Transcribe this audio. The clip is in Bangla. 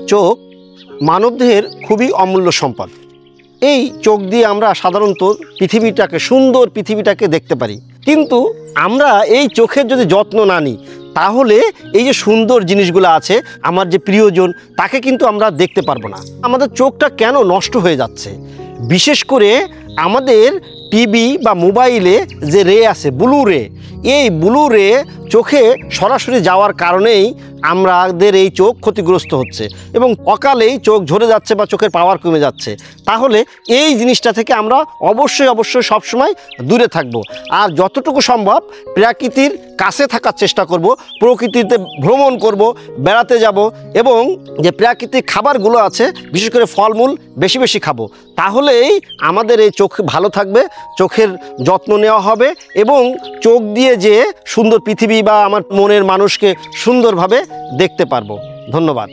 চোখ মানবদেহের খুবই অমূল্য সম্পদ। এই চোখ দিয়ে আমরা সাধারণত পৃথিবীটাকে, সুন্দর পৃথিবীটাকে দেখতে পারি। কিন্তু আমরা এই চোখের যদি যত্ন না নিই, তাহলে এই যে সুন্দর জিনিসগুলো আছে, আমার যে প্রিয়জন, তাকে কিন্তু আমরা দেখতে পারবো না। আমাদের চোখটা কেন নষ্ট হয়ে যাচ্ছে? বিশেষ করে আমাদের টিভি বা মোবাইলে যে রে আছে, ব্লু রে, এই ব্লু রে চোখে সরাসরি যাওয়ার কারণেই আমাদের এই চোখ ক্ষতিগ্রস্ত হচ্ছে এবং অকালেই চোখ ঝরে যাচ্ছে বা চোখের পাওয়ার কমে যাচ্ছে। তাহলে এই জিনিসটা থেকে আমরা অবশ্যই সবসময় দূরে থাকব। আর যতটুকু সম্ভব প্রকৃতির কাছে থাকার চেষ্টা করব, প্রকৃতিতে ভ্রমণ করব, বেড়াতে যাব এবং যে প্রাকৃতিক খাবারগুলো আছে, বিশেষ করে ফলমূল বেশি খাবো। তাহলেই আমাদের এই চোখ ভালো থাকবে, চোখের যত্ন নেওয়া হবে এবং চোখ দিয়ে যে সুন্দর পৃথিবী বা আমার মনের মানুষকে সুন্দরভাবে দেখতে পারবো। ধন্যবাদ।